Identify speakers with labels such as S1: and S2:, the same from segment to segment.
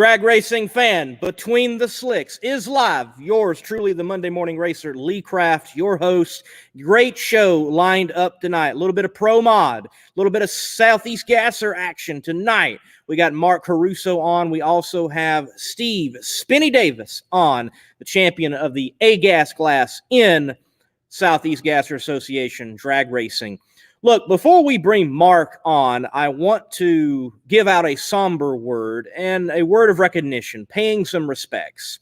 S1: Drag racing fan, Between the Slicks is live. Yours truly, the Monday Morning Racer, Lee Craft, your host. Great show lined up tonight. A little bit of Pro Mod, a little bit of Southeast Gasser action tonight. We got Marc Caruso on. We also have Steve Spinny Davis on, the champion of the A-Gas class in Southeast Gasser Association drag racing. Look, before we bring Mark on, I want to give out a somber word and a word of recognition, paying some respects.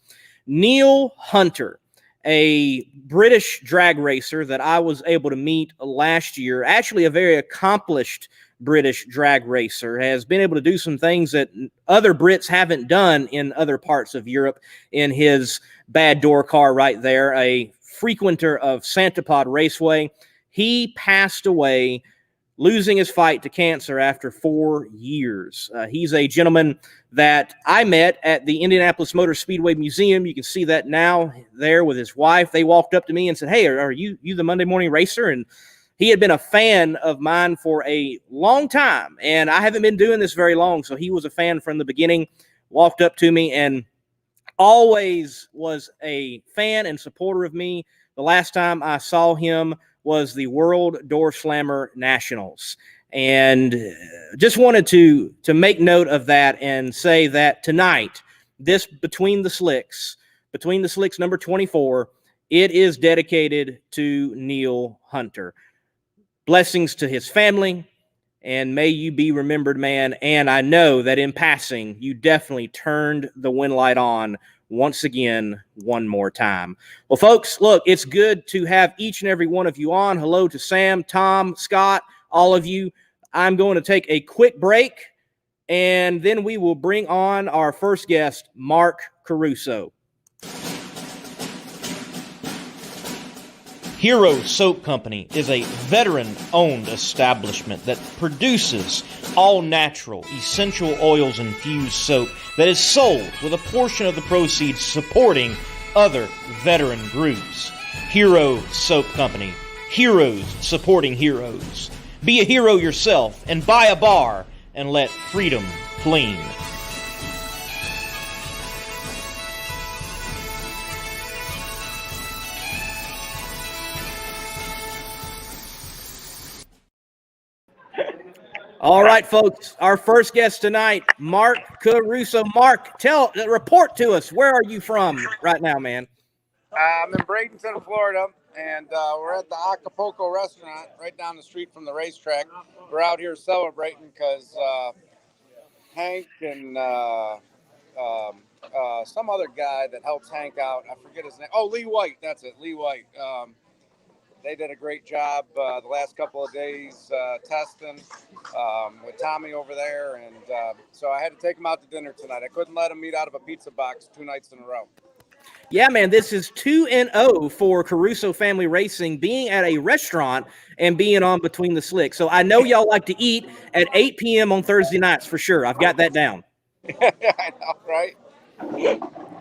S1: Neil Hunter, a British drag racer that I was able to meet last year, actually a very accomplished British drag racer, has been able to do some things that other Brits haven't done in other parts of Europe in his bad door car right there, a frequenter of Santapod Raceway. He passed away, losing his fight to cancer after 4 years. He's a gentleman that I met at the Indianapolis Motor Speedway Museum. You can see that now there with his wife. They walked up to me and said, "Hey, are you the Monday Morning Racer?" And he had been a fan of mine for a long time, and I haven't been doing this very long, so he was a fan from the beginning, walked up to me, and always was a fan and supporter of me. The last time I saw him was the World Door Slammer Nationals. And just wanted to make note of that and say that tonight, this Between the Slicks number 24, it is dedicated to Neil Hunter. Blessings to his family, and may you be remembered, man. And I know that in passing, you definitely turned the wind light on once again, one more time. Well, folks, look, it's good to have each and every one of you on. Hello to Sam, Tom, Scott, all of you. I'm going to take a quick break, and then we will bring on our first guest, Marc Caruso. Hero Soap Company is a veteran-owned establishment that produces all-natural, essential oils-infused soap that is sold with a portion of the proceeds supporting other veteran groups. Hero Soap Company. Heroes supporting heroes. Be a hero yourself and buy a bar and let freedom clean. All right, folks, our first guest tonight, Marc Caruso. Mark, report to us. Where are you from right now, man?
S2: I'm in Bradenton, Florida, and we're at the Acapulco restaurant right down the street from the racetrack. We're out here celebrating because Hank and some other guy that helps Hank out, I forget his name. Oh, Lee White, that's it, Lee White. They did a great job the last couple of days testing with Tommy over there. And so I had to take him out to dinner tonight. I couldn't let him eat out of a pizza box 2 nights in a row.
S1: Yeah, man, this is 2-0 for Caruso Family Racing, being at a restaurant and being on Between the Slicks. So I know y'all like to eat at 8 p.m. on Thursday nights for sure. I've got that down.
S2: I know, right?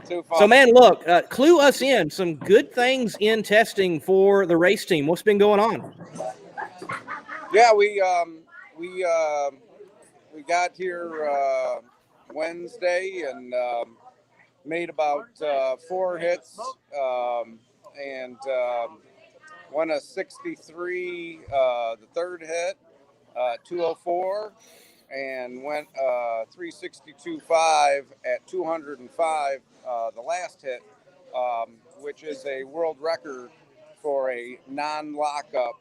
S2: Too fun.
S1: So, man, look, clue us in some good things in testing for the race team. What's been going on?
S2: Yeah, we got here Wednesday and made about 4 hits and won a 63 the third hit, 204. And went 362.5 at 205 the last hit, which is a world record for a non-lockup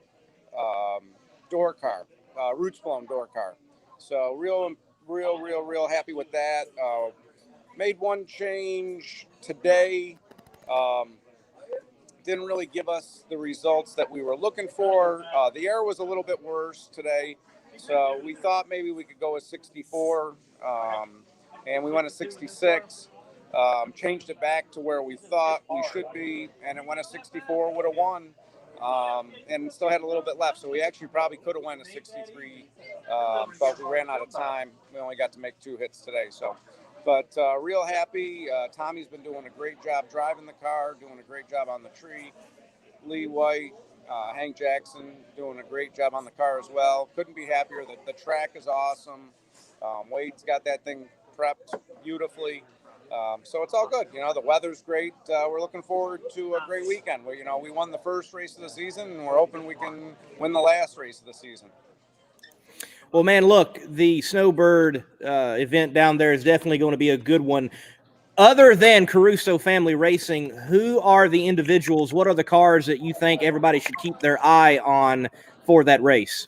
S2: door car, roots blown door car. So real happy with that. Made one change today. Didn't really give us the results that we were looking for. The air was a little bit worse today. So we thought maybe we could go with 64, and we went to 66, changed it back to where we thought we should be, and it went to 64, would have won, and still had a little bit left. So we actually probably could have went to 63, but we ran out of time. We only got to make 2 hits today. So, but real happy. Tommy's been doing a great job driving the car, doing a great job on the tree. Lee White, Hank Jackson doing a great job on the car as well. Couldn't be happier. The track is awesome. Wade's got that thing prepped, beautifully. So it's all good. The weather's great. We're looking forward to a great weekend. We won the first race of the season, and we're hoping we can win the last race of the season.
S1: Well, man, look, the Snowbird event down there is definitely going to be a good one. Other than Caruso Family Racing, who are the individuals? What are the cars that you think everybody should keep their eye on for that race?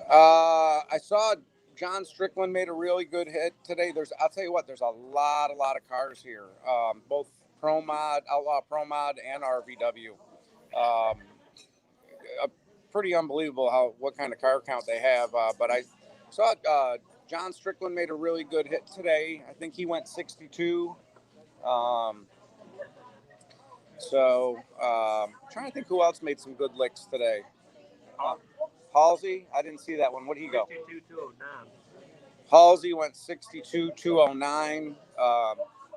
S2: I saw John Strickland made a really good hit today. I'll tell you what, there's a lot of cars here, both Pro Mod, Outlaw Pro Mod, and RVW. Pretty unbelievable what kind of car count they have. But I saw John Strickland made a really good hit today. I think he went 62. Trying to think who else made some good licks today. Halsey, I didn't see that one. What did he go? 62.209. Halsey went 62.209.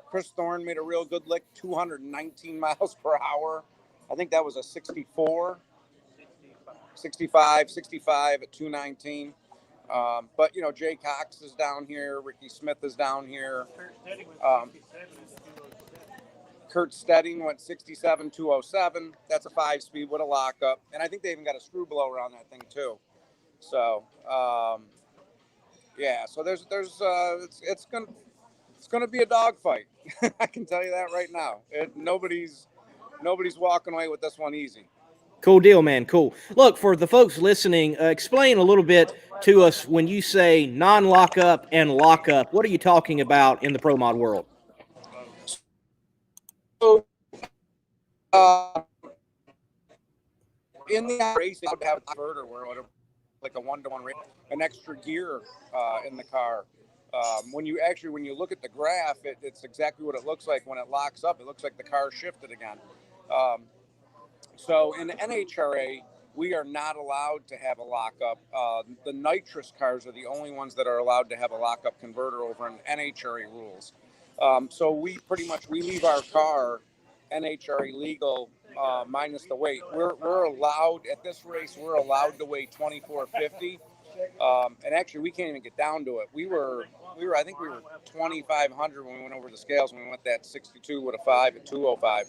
S2: Chris Thorne made a real good lick, 219 miles per hour. I think that was a 64. 65 at 219. But Jay Cox is down here. Ricky Smith is down here. Kurt Stedding went 67.207. That's a 5-speed with a lockup, and I think they even got a screw blower on that thing too. So So there's it's gonna be a dogfight. I can tell you that right now. Nobody's walking away with this one easy.
S1: Cool deal, man. Cool. Look, for the folks listening, explain a little bit to us when you say non-lockup and lockup. What are you talking about in the Pro Mod world?
S2: So, in the race, they would have a converter where it would like a 1-to-1 race, an extra gear in the car. When you look at the graph, it's exactly what it looks like when it locks up. It looks like the car shifted again. So in the NHRA, we are not allowed to have a lockup. The nitrous cars are the only ones that are allowed to have a lockup converter over in NHRA rules. So we leave our car NHRA legal minus the weight. We're allowed at this race. We're allowed to weigh 2450, and actually we can't even get down to it. I think we were 2,500 when we went over the scales when we went that 62 with a 5 at 205.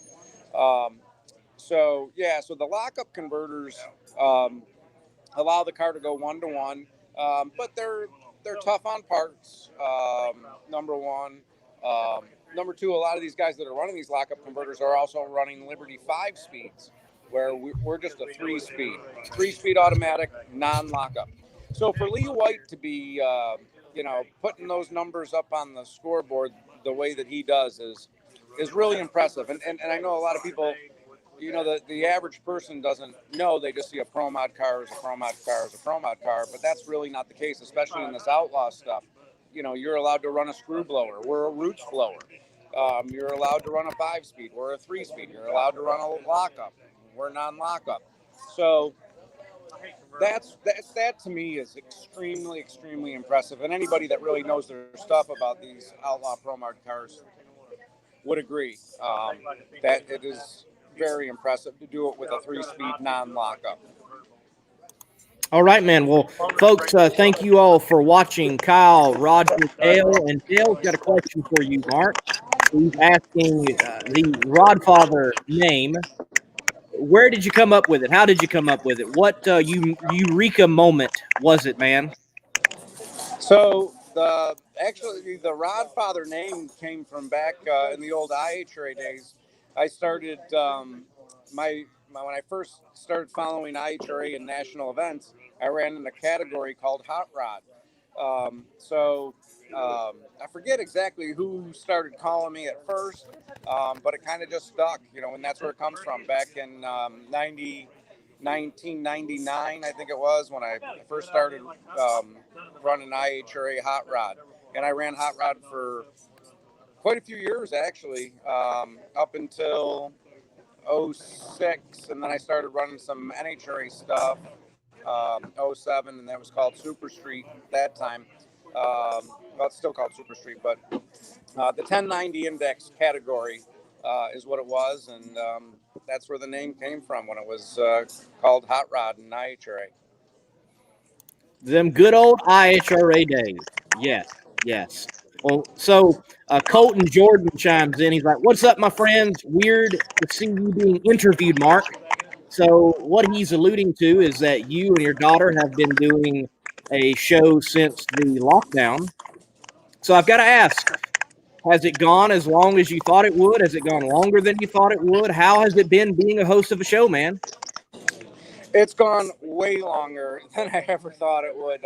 S2: So the lockup converters allow the car to go 1-to-1, but they're tough on parts. Number one. Number two, a lot of these guys that are running these lockup converters are also running Liberty 5-speeds, where we're just a 3-speed automatic, non-lockup. So for Lee White to be, putting those numbers up on the scoreboard the way that he does is really impressive. And I know a lot of people, the average person doesn't know. They just see a Pro Mod car as a Pro Mod car as a Pro Mod car, but that's really not the case, especially in this outlaw stuff. You're allowed to run a screw blower. We're a roots blower. You're allowed to run a 5-speed. We're a 3-speed. You're allowed to run a lockup. We're non-lockup. So that to me is extremely, extremely impressive. And anybody that really knows their stuff about these outlaw Pro Mod cars would agree that it is very impressive to do it with a 3-speed non-lockup.
S1: All right, man. Well, folks, thank you all for watching. Kyle, Roger, Dale, and Dale's got a question for you, Mark. He's asking the Rodfather name. Where did you come up with it? How did you come up with it? What eureka moment was it, man?
S2: So the Rodfather name came from back in the old IHRA days. I started when I first started following IHRA and national events, I ran in a category called Hot Rod. I forget exactly who started calling me at first, but it kind of just stuck, and that's where it comes from. Back in 1999, I think it was, when I first started running IHRA Hot Rod. And I ran Hot Rod for quite a few years, actually, up until 06, and then I started running some NHRA stuff, 07, and that was called Super Street at that time. Well, it's still called Super Street, but the 1090 index category is what it was, and that's where the name came from when it was called Hot Rod in IHRA.
S1: Them good old IHRA days. Yes. Yes. Well, so Colton Jordan chimes in. He's like, "What's up, my friends? Weird to see you being interviewed, Mark." So what he's alluding to is that you and your daughter have been doing a show since the lockdown. So I've got to ask, has it gone as long as you thought it would? Has it gone longer than you thought it would? How has it been being a host of a show, man?
S2: It's gone way longer than I ever thought it would.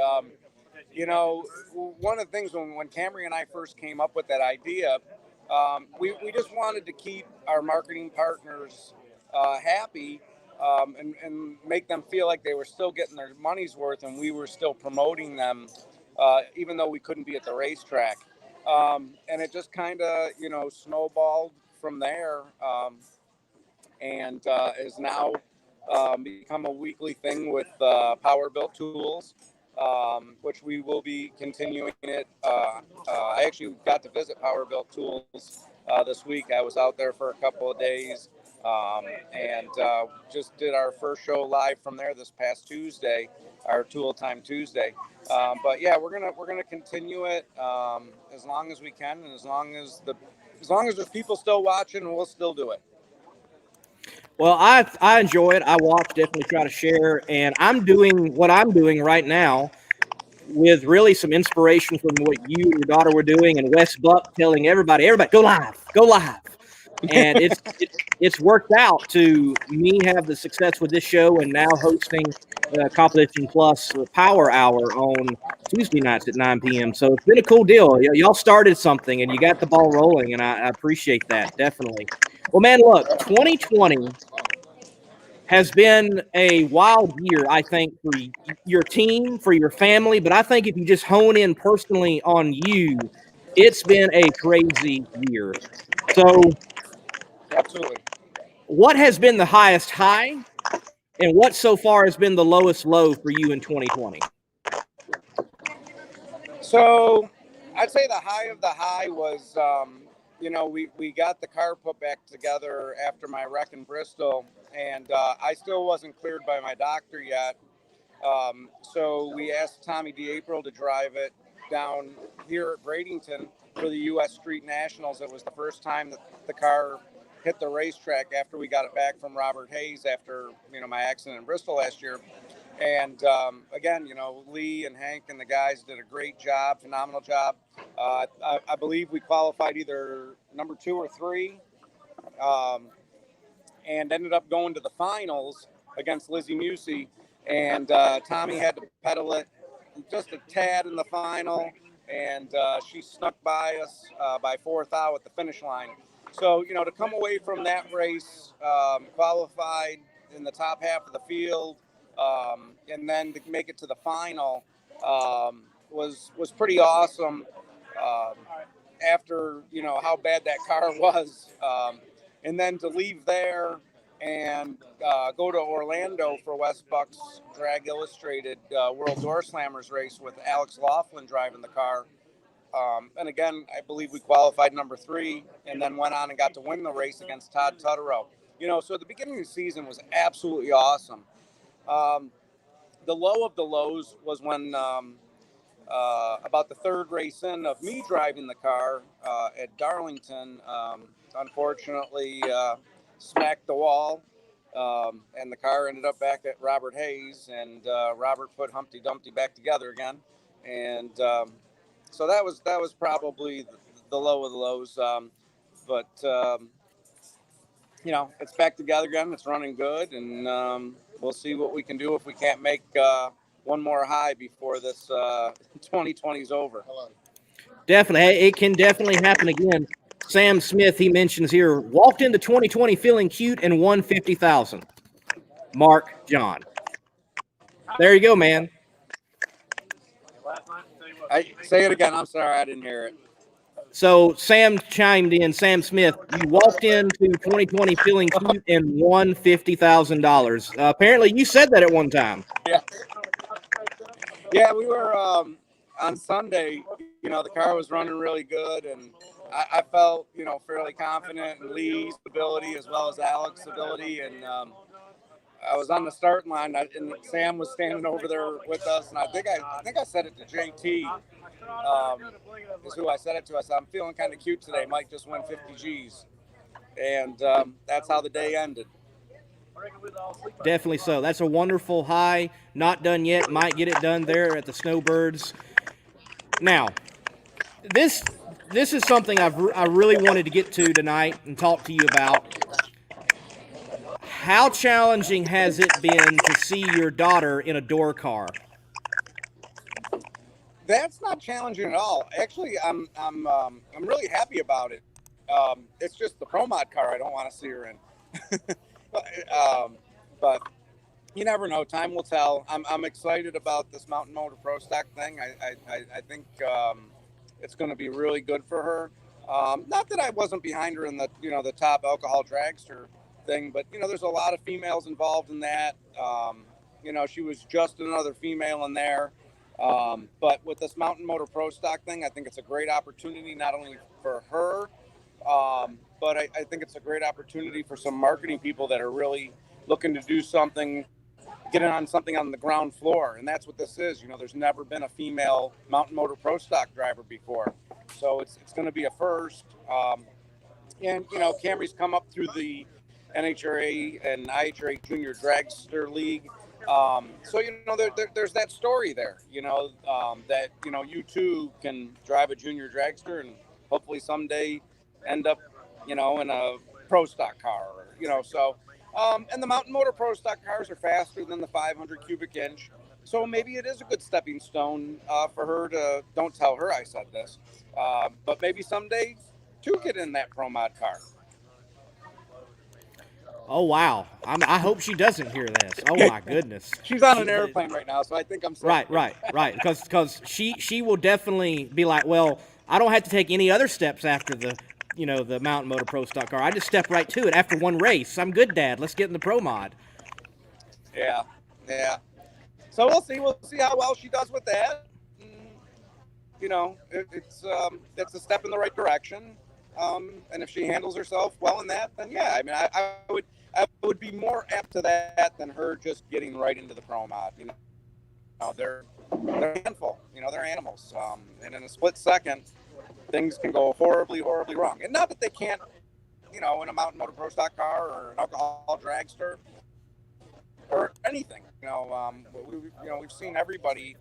S2: One of the things when Camry and I first came up with that idea, we just wanted to keep our marketing partners happy, and make them feel like they were still getting their money's worth and we were still promoting them, even though we couldn't be at the racetrack. And it just kind of, snowballed from there, and is now become a weekly thing with Power Built Tools, which we will be continuing it. I actually got to visit Power Built Tools this week. I was out there for a couple of days, and just did our first show live from there this past Tuesday, our Tool Time Tuesday. But yeah, we're gonna continue it as long as we can, and as long as there's people still watching, we'll still do it.
S1: Well, I enjoy it. I watch, definitely try to share, and I'm doing what I'm doing right now with really some inspiration from what you and your daughter were doing, and Wes Buck telling everybody, go live, and it's worked out to me have the success with this show, and now hosting Competition Plus Power Hour on Tuesday nights at 9 p.m. So it's been a cool deal. Y'all started something, and you got the ball rolling, and I appreciate that, definitely. Well, man, look, 2020 has been a wild year, I think, for your team, for your family. But I think if you just hone in personally on you, it's been a crazy year. So,
S2: Absolutely.
S1: what has been the highest high, and what so far has been the lowest low for you in 2020?
S2: So I'd say the high of the high was, we got the car put back together after my wreck in Bristol, and I still wasn't cleared by my doctor yet. So we asked Tommy DeApril to drive it down here at Bradenton for the U.S. Street Nationals. It was the first time that the car hit the racetrack after we got it back from Robert Hayes after, my accident in Bristol last year. And again, Lee and Hank and the guys did a great job, phenomenal job. I believe we qualified either number 2 or 3, and ended up going to the finals against Lizzie Musey. And Tommy had to pedal it just a tad in the final, and she snuck by us by 4th out at the finish line. So, to come away from that race, qualified in the top half of the field, and then to make it to the final, was pretty awesome. After how bad that car was, and then to leave there and go to Orlando for Wes Buck's Drag Illustrated World Door Slammers race with Alex Laughlin driving the car. And again, I believe we qualified number 3, and then went on and got to win the race against Todd Tutterow. So the beginning of the season was absolutely awesome. The low of the lows was when about the 3rd race in of me driving the car at Darlington, unfortunately smacked the wall, and the car ended up back at Robert Hayes, and Robert put Humpty Dumpty back together again, and so that was probably the low of the lows, but it's back together again. It's running good, and we'll see what we can do if we can't make one more high before this 2020 is over.
S1: Definitely. It can definitely happen again. Sam Smith, he mentions here, walked into 2020 feeling cute and won 50,000. Mark John. There you go, man.
S2: Say it again. I'm sorry, I didn't hear it.
S1: So Sam chimed in. Sam Smith, you walked into 2020 feeling cute and won $50,000. Apparently, you said that at one time.
S2: Yeah, we were on Sunday. The car was running really good, and I felt fairly confident in Lee's ability as well as Alex's ability, and I was on the starting line, and Sam was standing over there with us, and I think I said it to JT. Is who I said it to. I said, I'm feeling kind of cute today. Mike just won 50 G's, and that's how the day ended.
S1: Definitely so. That's a wonderful high. Not done yet. Might get it done there at the Snowbirds. Now, this is something I really wanted to get to tonight and talk to you about. How challenging has it been to see your daughter in a door car?
S2: That's not challenging at all. Actually, I'm really happy about it. It's just the Pro Mod car I don't want to see her in. But you never know. Time will tell. I'm excited about this Mountain Motor Pro Stock thing. I think it's going to be really good for her. Not that I wasn't behind her in the top alcohol dragster thing, but there's a lot of females involved in that. She was just another female in there. But with this Mountain Motor Pro Stock thing, I think it's a great opportunity not only for her, but I think it's a great opportunity for some marketing people that are really looking to do something, get on something on the ground floor. And that's what this is. There's never been a female Mountain Motor Pro Stock driver before. So it's going to be a first. And Camry's come up through the NHRA and IHRA Junior Dragster League. So there's that story there, that you too can drive a junior dragster and hopefully someday end up in a pro stock car, so and the Mountain Motor Pro Stock cars are faster than the 500 cubic inch, so maybe it is a good stepping stone for her to, don't tell her I said this, but maybe someday to get in that Pro Mod car.
S1: Oh, wow. I hope she doesn't hear this. Oh, my goodness.
S2: She's on an airplane right now, so I think I'm safe.
S1: Right. Because she will definitely be like, well, I don't have to take any other steps after the Mountain Motor Pro Stock car. I just step right to it after one race. I'm good, Dad. Let's get in the Pro Mod.
S2: Yeah. So we'll see. We'll see how well she does with that. It's a step in the right direction. And if she handles herself well in that, then yeah, I mean, I would be more apt to that than her just getting right into the Pro Mod. They're a handful. They're animals. And in a split second, things can go horribly, horribly wrong. And not that they can't, in a Mountain Motor Pro Stock car or an alcohol dragster or anything. We've seen everybody.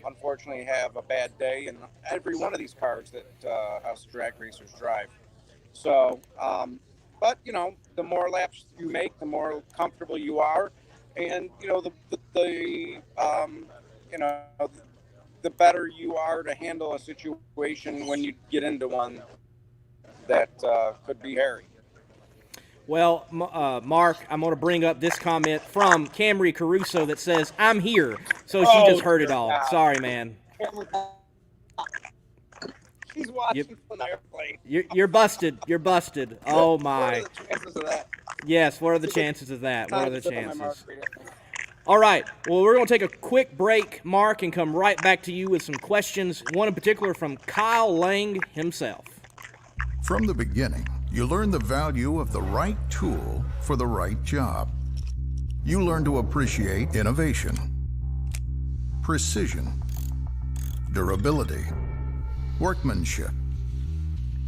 S2: Unfortunately have a bad day in every one of these cars that us drag racers drive. So, but the more laps you make, the more comfortable you are, and the better you are to handle a situation when you get into one that could be hairy.
S1: Well, Mark, I'm going to bring up this comment from Camry Caruso that says, I'm here. So she just heard it all. God. Sorry, man.
S2: She's watching from the airplane.
S1: You're busted. You're busted. Oh, my.
S2: What are the chances of that?
S1: Yes, what are the chances of that? What are the chances? All right. Well, we're going to take a quick break, Mark, and come right back to you with some questions, one in particular from Kyle Lang himself.
S3: From the beginning, you learn the value of the right tool for the right job. You learn to appreciate innovation, precision, durability, workmanship,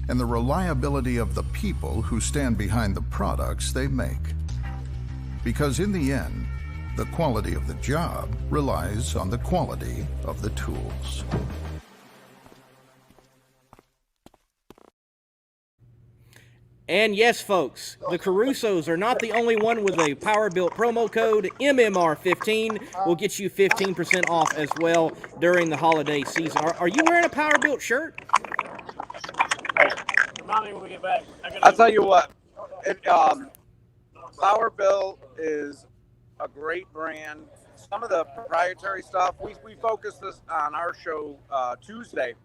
S3: and the reliability of the people who stand behind the products they make. Because in the end, the quality of the job relies on the quality of the tools.
S1: And yes, folks, the Carusos are not the only one with a Power Built promo code. MMR15 will get you 15% off as well during the holiday season. Are you wearing a Power Built shirt?
S2: I'll tell you what, Power Built is a great brand. Some of the proprietary stuff, we focused this on our show Tuesday.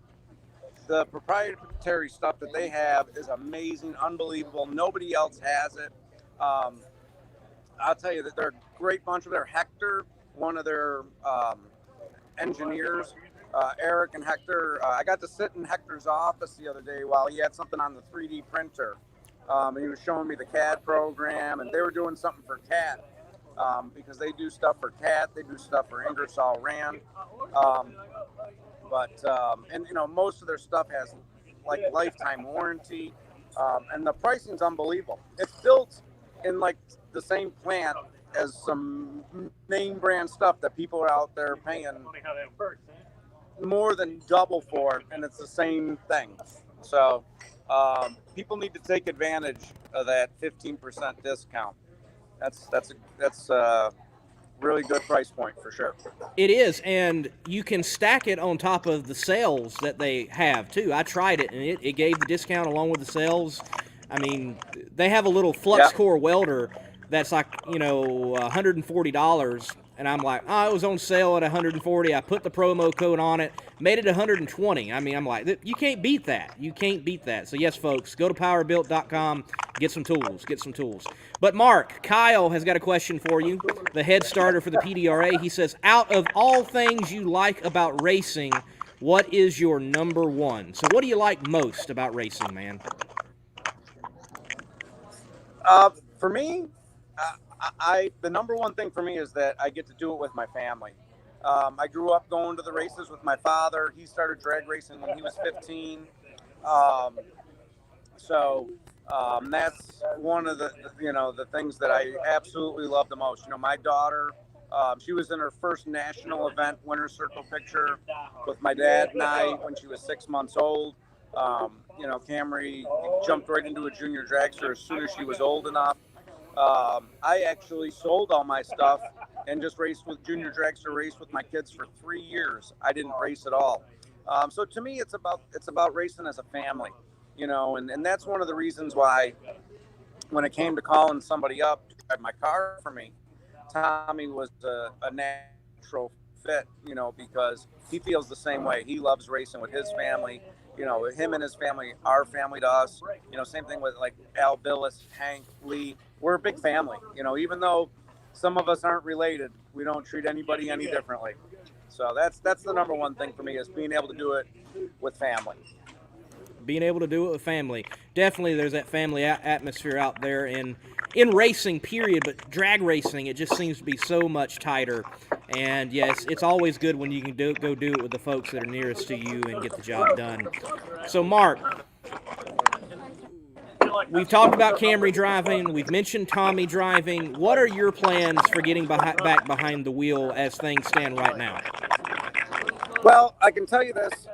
S2: The proprietary stuff that they have is amazing, unbelievable. Nobody else has it. I'll tell you that they're a great bunch of their Hector, one of their engineers, Eric and Hector. I got to sit in Hector's office the other day while he had something on the 3D printer. And he was showing me the CAD program, and they were doing something for CAD. because they do stuff for Cat, they do stuff for Ingersoll Rand, and most of their stuff has like lifetime warranty, and the pricing's unbelievable. It's built in like the same plant as some name brand stuff that people are out there paying more than double for, and it's the same thing. So people need to take advantage of that 15% discount. That's a really good price point for sure.
S1: It is, and you can stack it on top of the sales that they have too. I tried it, and it gave the discount along with the sales. I mean, they have a little flux core welder that's like, $140, and I'm like, it was on sale at $140. I put the promo code on it, made it $120. I mean, I'm like, you can't beat that. You can't beat that. So yes, folks, go to powerbuilt.com, get some tools. But Mark, Kyle has got a question for you, the head starter for the PDRA. He says, out of all things you like about racing, what is your number one? So what do you like most about racing, man?
S2: For me, the number one thing for me is that I get to do it with my family. I grew up going to the races with my father. He started drag racing when he was 15. That's one of the things that I absolutely love the most. My daughter, she was in her first national event winner's circle picture with my dad and I when she was 6 months old. Camry jumped right into a junior dragster as soon as she was old enough. I actually sold all my stuff and just raced with junior dragster race with my kids for 3 years. I didn't race at all. So to me, it's about racing as a family, and that's one of the reasons why when it came to calling somebody up to drive my car for me, Tommy was a natural fit, because he feels the same way. He loves racing with his family. Him and his family, our family to us. Same thing with like Al Billis, Hank, Lee. We're a big family. Even though some of us aren't related, we don't treat anybody any differently. So that's the number one thing for me, is being able to do it with family.
S1: Being able to do it with family. Definitely there's that family atmosphere out there in racing, period, but drag racing, it just seems to be so much tighter. And yes, it's always good when you can go do it with the folks that are nearest to you and get the job done. So Mark, we've talked about Camry driving, we've mentioned Tommy driving. What are your plans for getting back behind the wheel as things stand right now?
S2: Well, I can tell you this.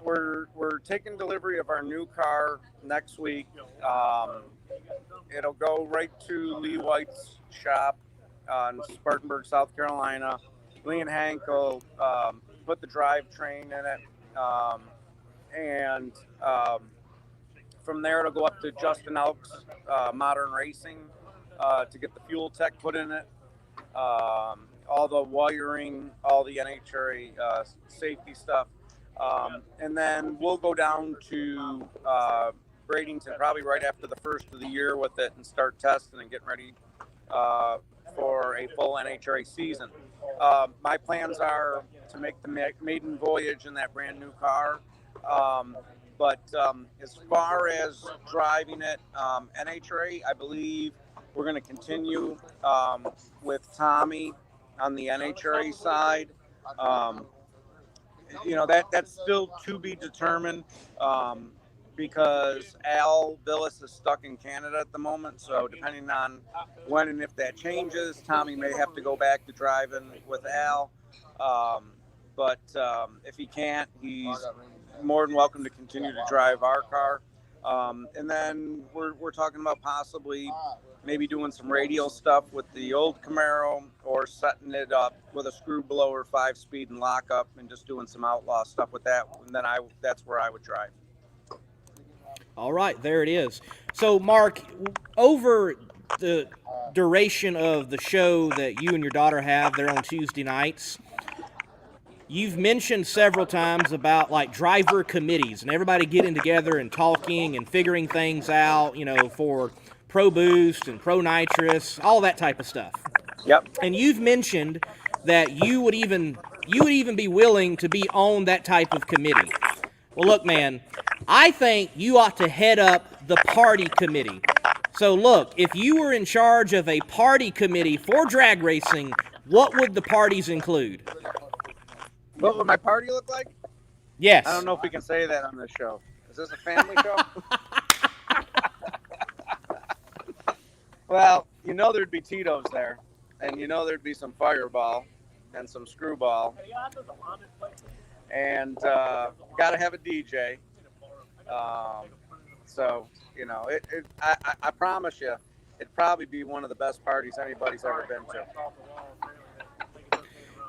S2: We're taking delivery of our new car next week. It'll go right to Lee White's shop in Spartanburg, South Carolina. Lee and Hank will put the drivetrain in it, and from there it'll go up to Justin Elk's Modern Racing to get the fuel tech put in it, all the wiring, all the NHRA safety stuff. And then we'll go down to Bradenton probably right after the first of the year with it and start testing and getting ready for a full NHRA season. My plans are to make the maiden voyage in that brand new car. But as far as driving it, NHRA, I believe we're going to continue with Tommy on the NHRA side. That's still to be determined because Al Billis is stuck in Canada at the moment. So depending on when and if that changes, Tommy may have to go back to driving with Al. But if he can't, he's more than welcome to continue to drive our car. And then we're talking about possibly maybe doing some radial stuff with the old Camaro, or setting it up with a screw blower 5-speed and lockup, and just doing some outlaw stuff with that. And then that's where I would drive.
S1: All right, there it is. So Mark, over the duration of the show that you and your daughter have there on Tuesday nights, you've mentioned several times about like driver committees and everybody getting together and talking and figuring things out, for Pro Boost and Pro Nitrous, all that type of stuff.
S2: Yep.
S1: And you've mentioned that you would even be willing to be on that type of committee. Well, look, man, I think you ought to head up the party committee. So look, if you were in charge of a party committee for drag racing, what would the parties include?
S2: What would my party look like?
S1: Yes.
S2: I don't know if we can say that on this show. Is this a family show? Well, you know there'd be Tito's there, and you know there'd be some Fireball and some Screwball, and got to have a DJ. So, you know, I promise you, it'd probably be one of the best parties anybody's ever been to.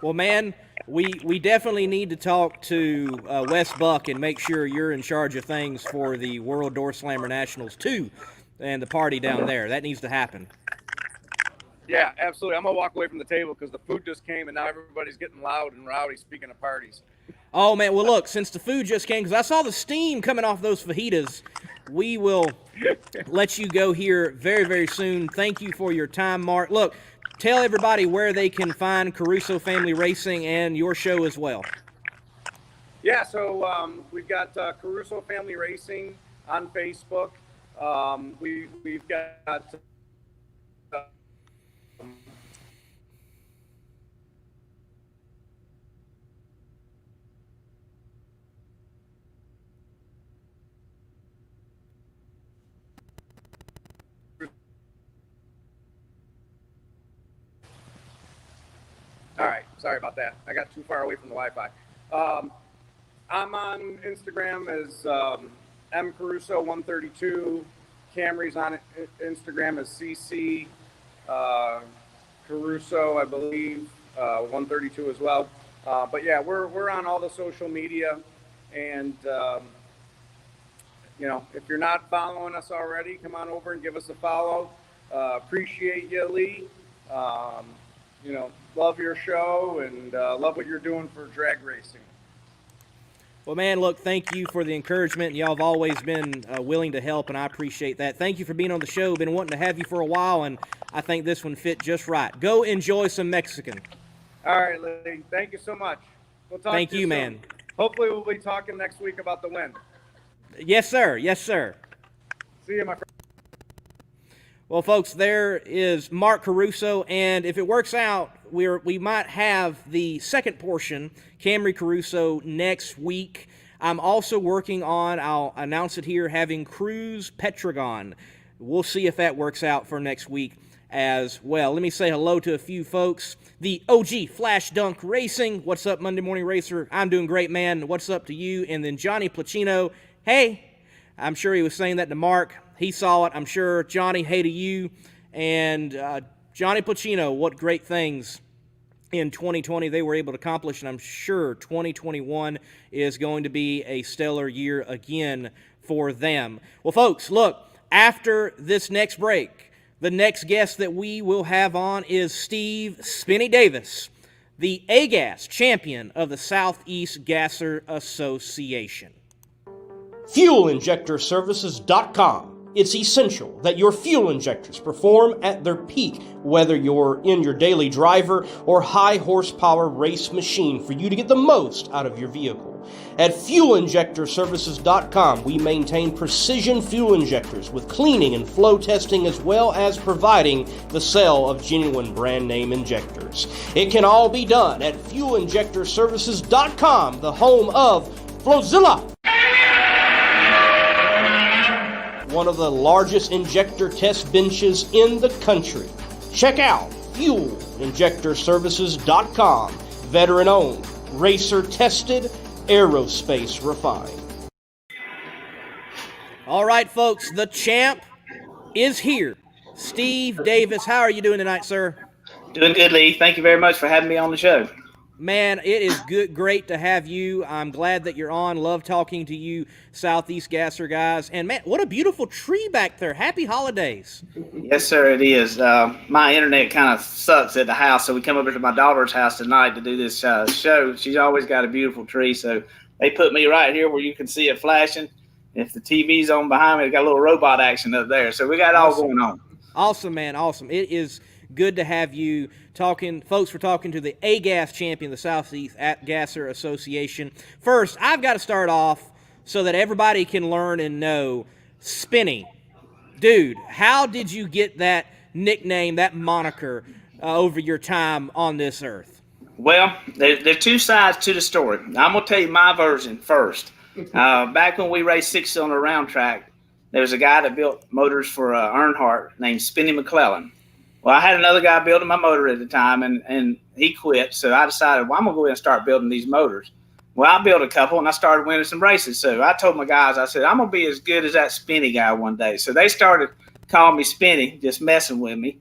S1: Well, man, we definitely need to talk to Wes Buck and make sure you're in charge of things for the World Door Slammer Nationals 2 and the party down there. That needs to happen.
S2: Yeah, absolutely. I'm going to walk away from the table because the food just came, and now everybody's getting loud and rowdy, speaking of parties.
S1: Oh, man, well, look, since the food just came, because I saw the steam coming off those fajitas, we will let you go here very, very soon. Thank you for your time, Mark. Look, tell everybody where they can find Caruso Family Racing and your show as well.
S2: Yeah, so we've got Caruso Family Racing on Facebook. We've got all right, sorry about that. I got too far away from the Wi-Fi. I'm on Instagram as mcaruso132. Camry's on Instagram as cc Caruso, I believe, 132 as well. But yeah, we're on all the social media, and you know, if you're not following us already, come on over and give us a follow. Appreciate you, Lee. You know, love your show and love what you're doing for drag racing.
S1: Well, man, look, thank you for the encouragement. Y'all have always been willing to help, and I appreciate that. Thank you for being on the show. Been wanting to have you for a while, and I think this one fit just right. Go enjoy some Mexican.
S2: All right, Lee. Thank you so much. We'll talk
S1: Thank
S2: to
S1: you,
S2: soon.
S1: man.
S2: Hopefully we'll be talking next week about the win.
S1: Yes, sir. Yes, sir.
S2: See you, my friend.
S1: Well, folks, there is Mark Caruso, and if it works out, we might have the second portion, Camry Caruso, next week. I'm also working on, I'll announce it here, having Cruz Petragon. We'll see if that works out for next week as well. Let me say hello to a few folks. The OG Flash Dunk Racing. What's up, Monday Morning Racer? I'm doing great, man. What's up to you? And then Johnny Placino. Hey, I'm sure he was saying that to Mark. He saw it, I'm sure. Johnny, hey to you. And Johnny Placino, what great things in 2020 they were able to accomplish, and I'm sure 2021 is going to be a stellar year again for them. Well, folks, look, after this next break, the next guest that we will have on is Steve Spinny Davis, the AGAS champion of the Southeast Gasser Association.
S4: FuelInjectorServices.com. It's essential that your fuel injectors perform at their peak, whether you're in your daily driver or high horsepower race machine, for you to get the most out of your vehicle. At FuelInjectorServices.com, we maintain precision fuel injectors with cleaning and flow testing, as well as providing the sale of genuine brand name injectors. It can all be done at FuelInjectorServices.com, the home of Flowzilla, one of the largest injector test benches in the country. Check out FuelInjectorServices.com. Veteran-owned, racer-tested, aerospace refined.
S1: All right, folks, the champ is here. Steve Davis, how are you doing tonight, sir?
S5: Doing good, Lee. Thank you very much for having me on the show.
S1: Man, it is great to have you. I'm glad that you're on. Love talking to you Southeast Gasser guys. And, man, what a beautiful tree back there. Happy holidays.
S5: Yes, sir, it is. My internet kind of sucks at the house, so we come over to my daughter's house tonight to do this show. She's always got a beautiful tree, so they put me right here where you can see it flashing. If the TV's on behind me, it's got a little robot action up there. So we got it all going on.
S1: Awesome, man. Awesome. It is good to have you talking. Folks, we're talking to the AGAS champion, the Southeast Gasser Association. First, I've got to start off so that everybody can learn and know. Spinny, Dude, how did you get that nickname, that moniker, over your time on this earth?
S5: Well, there's two sides to the story. I'm going to tell you my version first. Back when we raced six-cylinder round track, there was a guy that built motors for Earnhardt named Spinny McClellan. Well, I had another guy building my motor at the time, and he quit. So I decided, well, I'm going to go ahead and start building these motors. Well, I built a couple, and I started winning some races. So I told my guys, I said, I'm going to be as good as that Spinny guy one day. So they started calling me Spinny, just messing with me.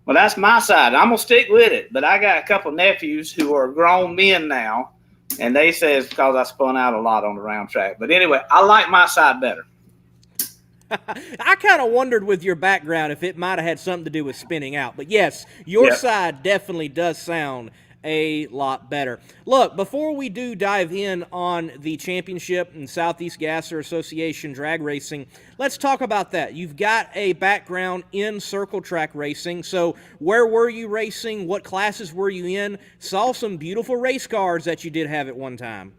S5: Well, that's my side. I'm going to stick with it. But I got a couple nephews who are grown men now, and they say it's because I spun out a lot on the round track. But anyway, I like my side better.
S1: I kind of wondered with your background if it might have had something to do with spinning out. But yes, your side definitely does sound a lot better. Look, before we do dive in on the championship and Southeast Gasser Association drag racing, let's talk about that. You've got a background in circle track racing. So where were you racing? What classes were you in? Saw some beautiful race cars that you did have at one time.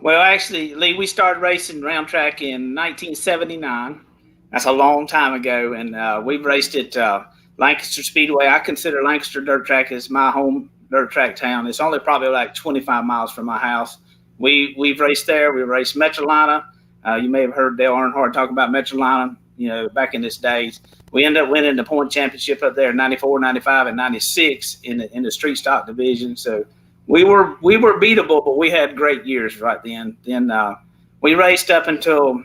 S5: Well, actually, Lee, we started racing round track in 1979. That's a long time ago, and we've raced at Lancaster Speedway. I consider Lancaster Dirt Track as my home dirt track town. It's only probably like 25 miles from my house. We've raced there. We raced Metrolina. You may have heard Dale Earnhardt talk about Metrolina, back in his days. We ended up winning the point championship up there in 94, 95, and 96 in the street stock division. So we were beatable, but we had great years right then. Then we raced up until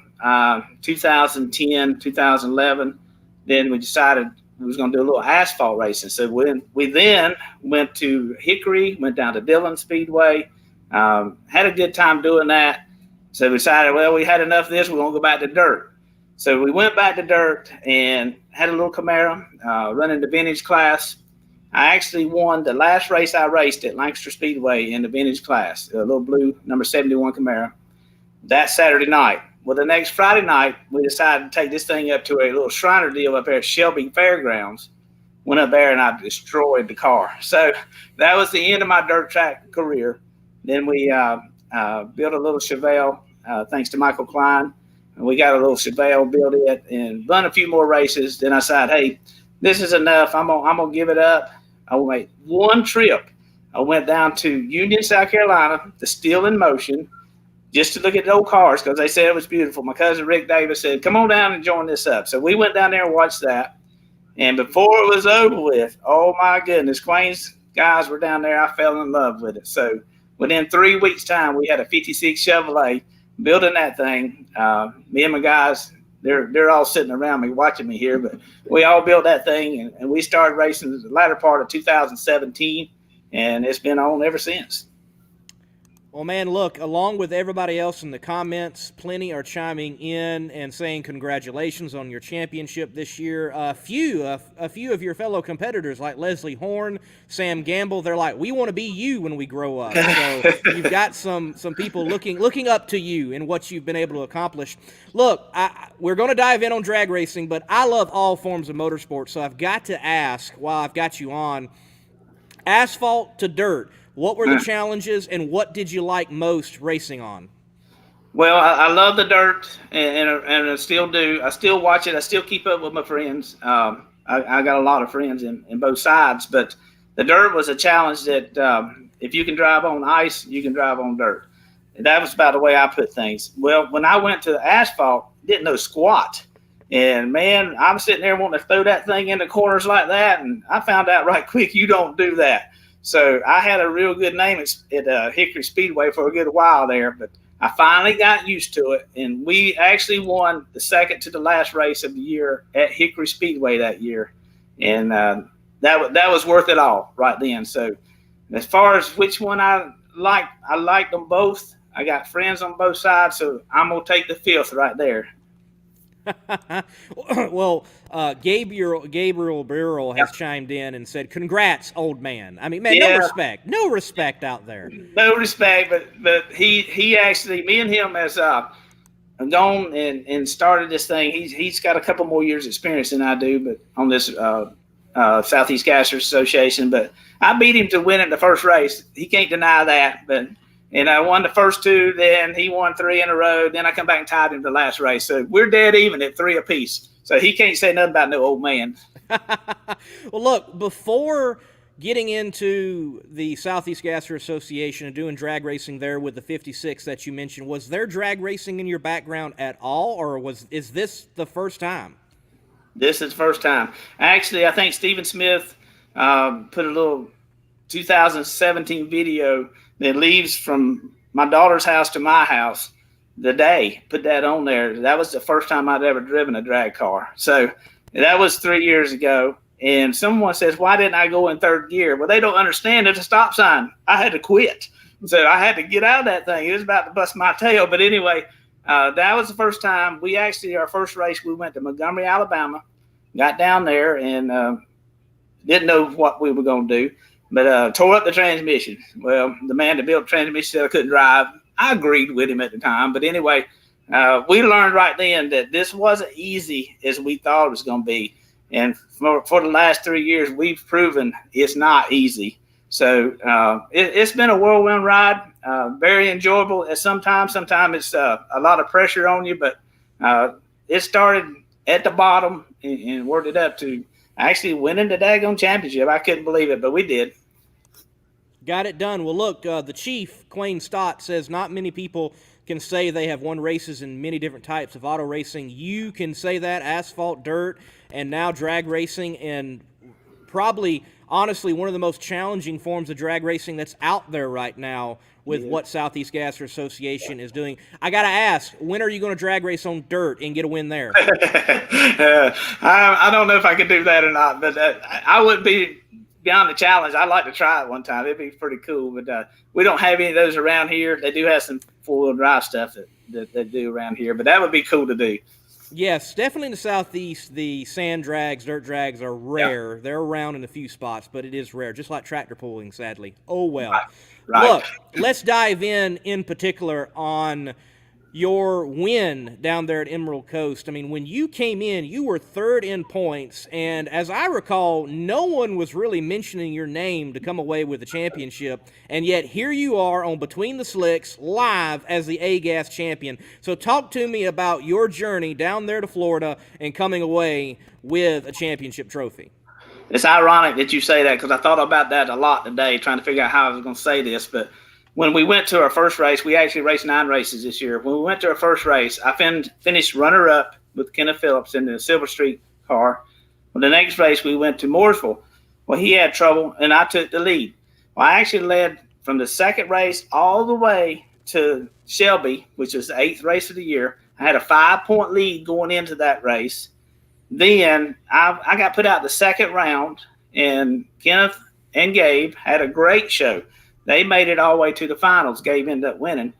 S5: 2010, 2011. Then we decided we was going to do a little asphalt racing. So we then went to Hickory, went down to Dillon Speedway, had a good time doing that. So we decided, well, we had enough of this. We're going to go back to dirt. So we went back to dirt and had a little Camaro, running the vintage class. I actually won the last race I raced at Lancaster Speedway in the vintage class, a little blue number 71 Camaro, that Saturday night. Well, the next Friday night, we decided to take this thing up to a little Shriner deal up there at Shelby Fairgrounds. Went up there, and I destroyed the car. So that was the end of my dirt track career. Then we built a little Chevelle, thanks to Michael Klein. And we got a little Chevelle, built it, and run a few more races. Then I decided, hey, this is enough. I'm gonna give it up. I made one trip. I went down to Union, South Carolina, to Steel in Motion, just to look at the old cars because they said it was beautiful. My cousin Rick Davis said, come on down and join this up. So we went down there and watched that. And before it was over with, oh, my goodness, Quain's guys were down there. I fell in love with it. So within 3 weeks' time, we had a 56 Chevrolet building that thing. Me and my guys, they're all sitting around me watching me here, but we all built that thing, and we started racing the latter part of 2017, and it's been on ever since.
S1: Well, man, look, along with everybody else in the comments, plenty are chiming in and saying congratulations on your championship this year. A few of your fellow competitors like Leslie Horn, Sam Gamble, they're like, we want to be you when we grow up. So you've got some people looking up to you and what you've been able to accomplish. Look, we're going to dive in on drag racing, but I love all forms of motorsport, so I've got to ask, while I've got you on, asphalt to dirt, what were the challenges, and what did you like most racing on?
S5: Well, I love the dirt, and I still do. I still watch it. I still keep up with my friends. I got a lot of friends in both sides, but the dirt was a challenge that if you can drive on ice, you can drive on dirt. And that was about the way I put things. Well, when I went to asphalt, didn't know squat. And, man, I'm sitting there wanting to throw that thing in the corners like that, and I found out right quick you don't do that. So I had a real good name at Hickory Speedway for a good while there, but I finally got used to it, and we actually won the second to the last race of the year at Hickory Speedway that year, and that was worth it all right then. So as far as which one I liked them both. I got friends on both sides, so I'm going to take the fifth right there.
S1: Well, Gabriel Burrell has chimed in and said, congrats, old man. I mean, man, no respect out there.
S5: No respect, but he actually, me and him has gone and started this thing. He's got a couple more years experience than I do, but on this Southeast Gasser Association, but I beat him to win in the first race. He can't deny that, and I won the first two, then he won 3 in a row. Then I come back and tied him the last race. So we're dead even at 3 apiece. So he can't say nothing about no old man.
S1: Well, look, before getting into the Southeast Gasser Association and doing drag racing there with the 56 that you mentioned, was there drag racing in your background at all, or is this the first time?
S5: This is the first time. Actually, I think Stephen Smith put a little 2017 video that leaves from my daughter's house to my house the day, put that on there. That was the first time I'd ever driven a drag car. So that was 3 years ago. And someone says, why didn't I go in third gear? Well, they don't understand. There's a stop sign. I had to quit. So I had to get out of that thing. It was about to bust my tail. But anyway, that was the first time. Our first race, we went to Montgomery, Alabama, got down there and didn't know what we were going to do, but tore up the transmission. Well, the man that built the transmission said I couldn't drive. I agreed with him at the time. But anyway, we learned right then that this wasn't easy as we thought it was going to be. And for the last 3 years, we've proven it's not easy. So it's been a whirlwind ride, very enjoyable at sometimes. Sometimes it's a lot of pressure on you, but it started at the bottom and worked it up to actually winning the daggone championship. I couldn't believe it, but we did.
S1: Got it done. Well, look, the chief, Quayne Stott, says not many people can say they have won races in many different types of auto racing. You can say that, asphalt, dirt, and now drag racing, and probably, honestly, one of the most challenging forms of drag racing that's out there right now with what Southeast Gasser Association is doing. I got to ask, when are you going to drag race on dirt and get a win there?
S5: I don't know if I could do that or not, but I wouldn't be beyond the challenge. I'd like to try it one time. It'd be pretty cool, but we don't have any of those around here. They do have some four-wheel drive stuff that they do around here, but that would be cool to do.
S1: Yes, definitely in the Southeast, the sand drags, dirt drags are rare. Yeah. They're around in a few spots, but it is rare, just like tractor pulling, sadly. Oh, well.
S5: Right.
S1: Look, let's dive in particular on your win down there at Emerald Coast. I mean, when you came in, you were third in points, and as I recall, no one was really mentioning your name to come away with the championship, and yet here you are on Between the Slicks live as the A-Gas champion. So talk to me about your journey down there to Florida and coming away with a championship trophy.
S5: It's ironic that you say that because I thought about that a lot today, trying to figure out how I was going to say this, but when we went to our first race, we actually raced 9 races this year. When we went to our first race, I finished runner-up with Kenneth Phillips in the Silver Street car. Well, the next race, we went to Mooresville. Well, he had trouble, and I took the lead. Well, I actually led from the second race all the way to Shelby, which was the 8th race of the year. I had a 5-point lead going into that race. Then I got put out the second round, and Kenneth and Gabe had a great show. They made it all the way to the finals. Gabe ended up winning.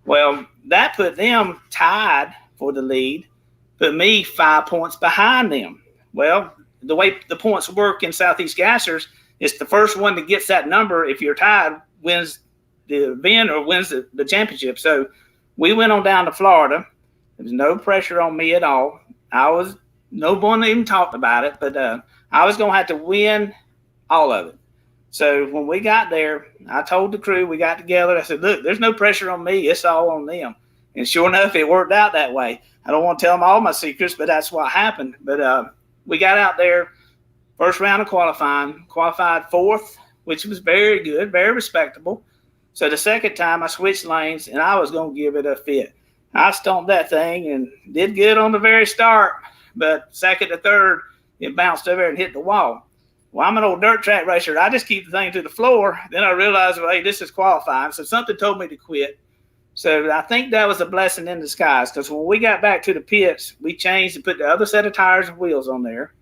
S5: Well, that put them tied for the lead, put me 5 points behind them. Well, the way the points work in Southeast Gassers is the first one that gets that number, if you're tied, wins the event or wins the championship. So we went on down to Florida. There was no pressure on me at all. No one even talked about it, but I was going to have to win all of it. So when we got there, I told the crew, we got together. I said, look, there's no pressure on me. It's all on them. And sure enough, it worked out that way. I don't want to tell them all my secrets, but that's what happened. But we got out there, first round of qualifying, qualified 4th, which was very good, very respectable. So the second time I switched lanes, and I was going to give it a fit. I stomped that thing and did good on the very start, but second to third, it bounced over and hit the wall. Well, I'm an old dirt track racer. I just keep the thing to the floor. Then I realized, well, hey, this is qualifying. So something told me to quit. So I think that was a blessing in disguise because when we got back to the pits, we changed and put the other set of tires and wheels on there.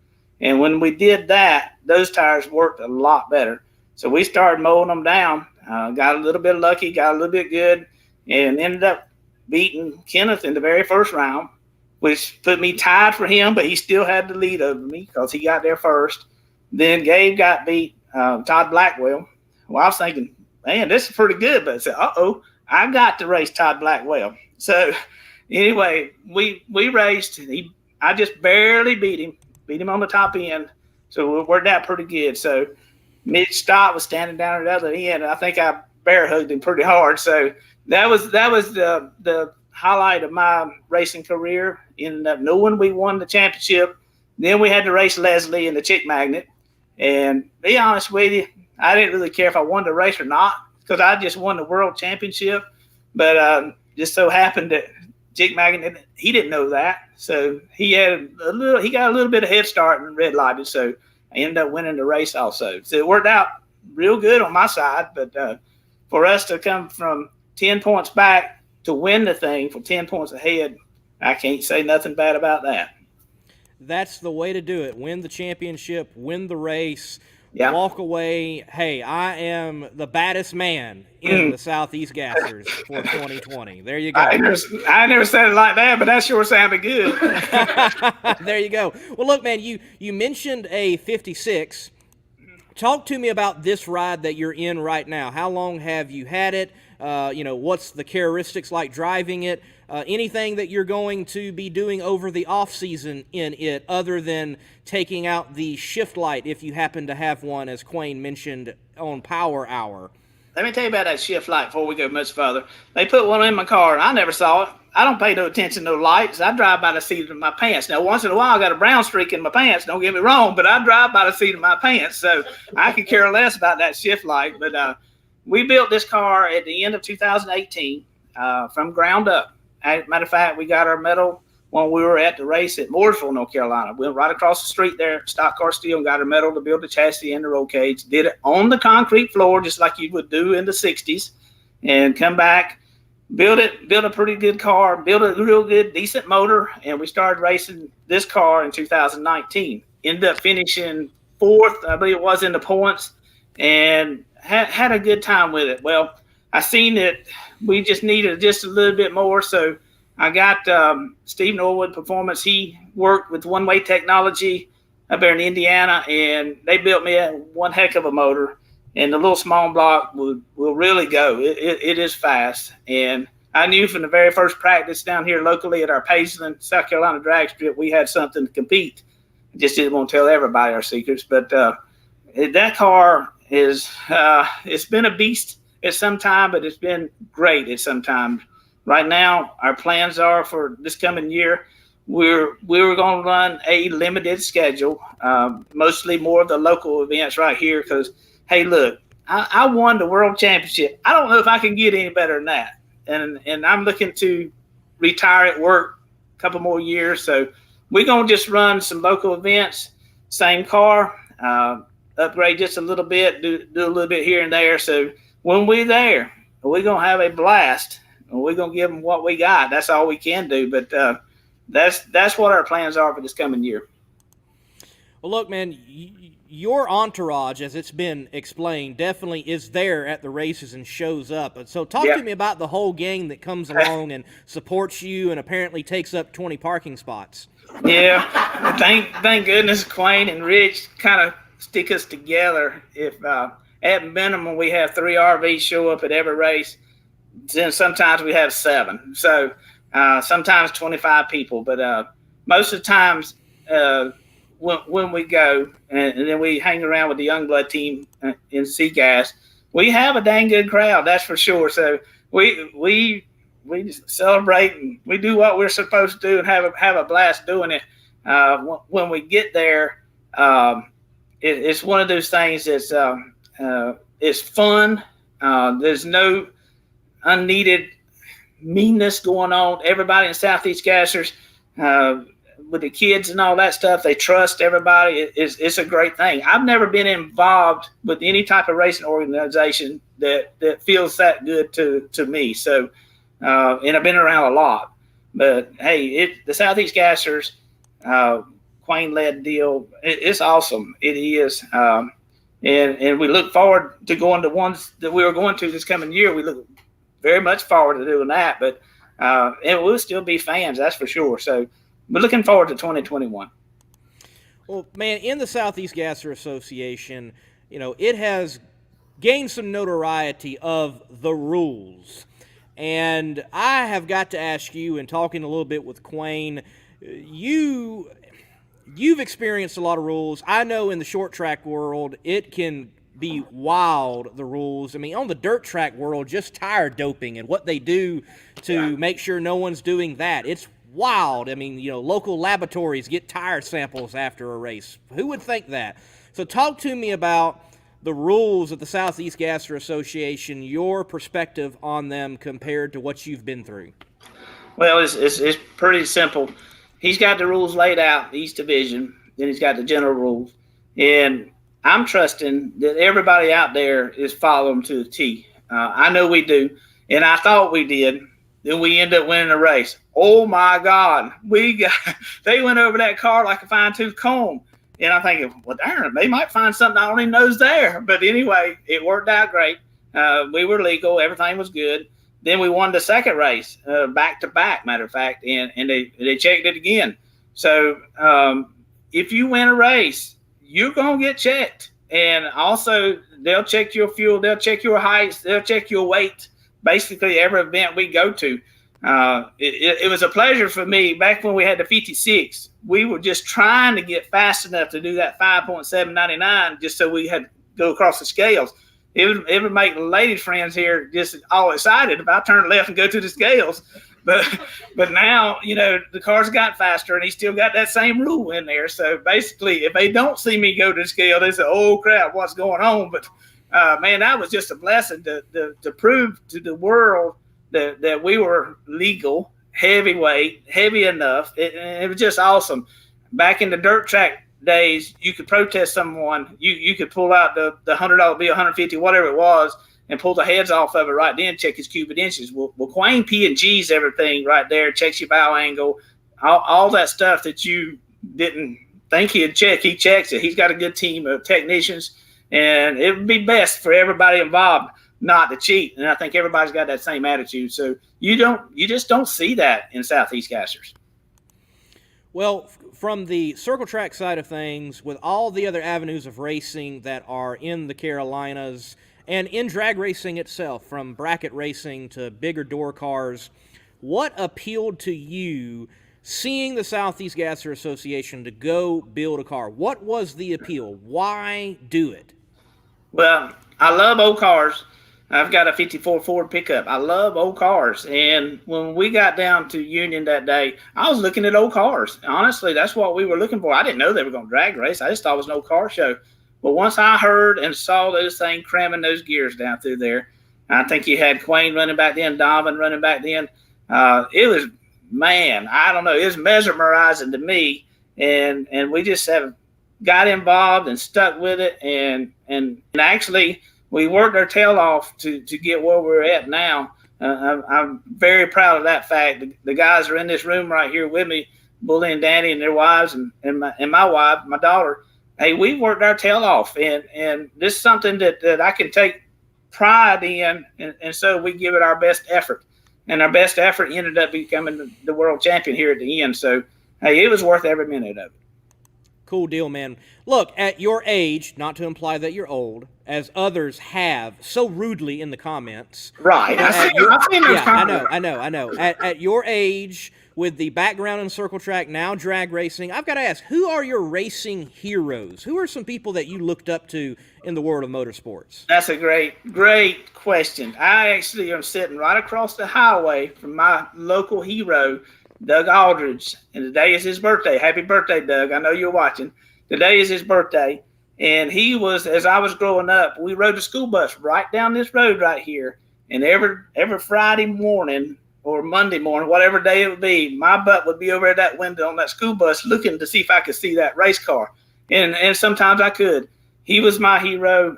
S5: And when we did that, those tires worked a lot better. So we started mowing them down, got a little bit lucky, got a little bit good, and ended up beating Kenneth in the very first round, which put me tied for him, but he still had the lead over me because he got there first. Then Gabe got beat, Todd Blackwell. Well, I was thinking, man, this is pretty good. But I said, I got to race Todd Blackwell. So anyway, we raced. I just barely beat him on the top end. So it worked out pretty good. So Mitch Stott was standing down at the other end. And I think I bear hugged him pretty hard. So that was the highlight of my racing career. Ended up knowing we won the championship. Then we had to race Leslie in the Chick Magnet. And be honest with you, I didn't really care if I won the race or not because I just won the world championship. But just so happened that Chick Magnet, he didn't know that. So he got a little bit of head start and red lighted. So I ended up winning the race also. So it worked out real good on my side. But for us to come from 10 points back to win the thing from 10 points ahead, I can't say nothing bad about that.
S1: That's the way to do it. Win the championship, win the race,
S5: walk
S1: away. Hey, I am the baddest man in the Southeast Gassers for 2020. There you go.
S5: I never said it like that, but that sure sounded good.
S1: There you go. Well, look, man, you mentioned a 56. Talk to me about this ride that you're in right now. How long have you had it? What's the characteristics like driving it? Anything that you're going to be doing over the off season in it other than taking out the shift light if you happen to have one, as Quayne mentioned on Power Hour?
S5: Let me tell you about that shift light before we go much further. They put one in my car, and I never saw it. I don't pay no attention to no lights. I drive by the seat of my pants. Now, once in a while, I got a brown streak in my pants. Don't get me wrong, but I drive by the seat of my pants, so I could care less about that shift light. But we built this car at the end of 2018 from ground up. As a matter of fact, we got our medal when we were at the race at Mooresville, North Carolina. We went right across the street there, Stock Car Steel, and got our medal to build the chassis and the roll cage. Did it on the concrete floor, just like you would do in the 60s, and come back, build a pretty good car, build a real good, decent motor, and we started racing this car in 2019. Ended up finishing fourth, I believe it was, in the points, and had a good time with it. Well, I seen that we just needed just a little bit more, so I got Steve Norwood Performance. He worked with One Way Technology up there in Indiana, and they built me one heck of a motor. And the little small block will really go. It is fast. And I knew from the very first practice down here locally at our Pageland, South Carolina drag strip, we had something to compete. I just didn't want to tell everybody our secrets. But that car is it's been a beast at some time, but it's been great at some time. Right now, our plans are for this coming year, we're going to run a limited schedule, mostly more of the local events right here because, hey, look, I won the world championship. I don't know if I can get any better than that. And I'm looking to retire at work a couple more years. So we're going to just run some local events, same car, upgrade just a little bit, do a little bit here and there. So when we're there, we're going to have a blast. And we're going to give them what we got. That's all we can do. But that's what our plans are for this coming year.
S1: Well, look, man, your entourage, as it's been explained, definitely is there at the races and shows up. And so talk to me about the whole gang that comes along and supports you and apparently takes up 20 parking spots.
S5: Yeah, thank goodness Quayne and Rich kind of stick us together. If at minimum we have 3 RVs show up at every race, then sometimes we have 7. So sometimes 25 people. But most of the times when we go and then we hang around with the Youngblood team in CGAS, we have a dang good crowd, that's for sure. So we just celebrate and we do what we're supposed to do and have a blast doing it. When we get there, it's one of those things that's it's fun. There's no unneeded meanness going on. Everybody in Southeast Gassers, with the kids and all that stuff, they trust everybody. It's a great thing. I've never been involved with any type of racing organization that feels that good to me. So, and I've been around a lot. But hey, the Southeast Gassers, Quayne-led deal, it's awesome. It is. And we look forward to going to ones that we were going to this coming year. We look very much forward to doing that, but and we'll still be fans, that's for sure. So we're looking forward to 2021.
S1: Well, man, in the Southeast Gasser Association, it has gained some notoriety of the rules. And I have got to ask you, in talking a little bit with Quayne, you've experienced a lot of rules. I know in the short track world, it can be wild, the rules. I mean, on the dirt track world, just tire doping and what they do to make sure no one's doing that. It's wild. I mean, local laboratories get tire samples after a race. Who would think that? So talk to me about the rules of the Southeast Gasser Association, your perspective on them compared to what you've been through.
S5: Well, it's pretty simple. He's got the rules laid out, the East Division, then he's got the general rules. And I'm trusting that everybody out there is following them to the T. I know we do, and I thought we did. Then we end up winning the race. Oh my God, they went over that car like a fine-tooth comb. And I'm thinking, well, darn, they might find something I don't even know's there. But anyway, it worked out great. We were legal. Everything was good. Then we won the second race, back to back, matter of fact, and they checked it again. So if you win a race, you're going to get checked. And also, they'll check your fuel, they'll check your heights, they'll check your weight, basically every event we go to. It was a pleasure for me. Back when we had the 56, we were just trying to get fast enough to do that 5.799 just so we had to go across the scales. It would make the ladies' friends here just all excited if I turn left and go to the scales. But now, the cars got faster and he still got that same rule in there. So basically, if they don't see me go to the scale, they say, oh, crap, what's going on? But, man, that was just a blessing to prove to the world that we were legal, heavyweight, heavy enough. It was just awesome. Back in the dirt track days, you could protest someone. You could pull out the $100 bill, 150, whatever it was, and pull the heads off of it right then, check his cubic inches. Well, Quayne P&G's everything right there, checks your bow angle, all that stuff that you didn't think he'd check. He checks it. He's got a good team of technicians, and it would be best for everybody involved not to cheat. And I think everybody's got that same attitude. So you just don't see that in Southeast Gassers.
S1: Well, from the circle track side of things, with all the other avenues of racing that are in the Carolinas and in drag racing itself, from bracket racing to bigger door cars, what appealed to you seeing the Southeast Gasser Association to go build a car? What was the appeal? Why do it?
S5: Well, I love old cars. I've got a 54 Ford pickup. I love old cars. And when we got down to Union that day, I was looking at old cars. Honestly, that's what we were looking for. I didn't know they were going to drag race. I just thought it was an old car show. But once I heard and saw those things cramming those gears down through there, I think you had Quayne running back then, Donovan running back then. It was, man, I don't know. It was mesmerizing to me. And we just have got involved and stuck with it. And actually, we worked our tail off to get where we're at now. I'm very proud of that fact. The guys are in this room right here with me, Bully and Danny and their wives and my wife, my daughter. Hey, we worked our tail off, and this is something that I can take pride in, and so we give it our best effort. And our best effort ended up becoming the world champion here at the end. So, hey, it was worth every minute of it.
S1: Cool deal, man. Look, at your age, not to imply that you're old, as others have so rudely in the comments.
S5: Right. I've seen those comments.
S1: I know. At your age, with the background in circle track, now drag racing, I've got to ask, who are your racing heroes? Who are some people that you looked up to in the world of motorsports?
S5: That's a great question. I actually am sitting right across the highway from my local hero, Doug Aldridge, and today is his birthday. Happy birthday, Doug. I know you're watching. Today is his birthday, and he was, as I was growing up, we rode the school bus right down this road right here, and every Friday morning or Monday morning, whatever day it would be, my butt would be over at that window on that school bus looking to see if I could see that race car, and sometimes I could. He was my hero.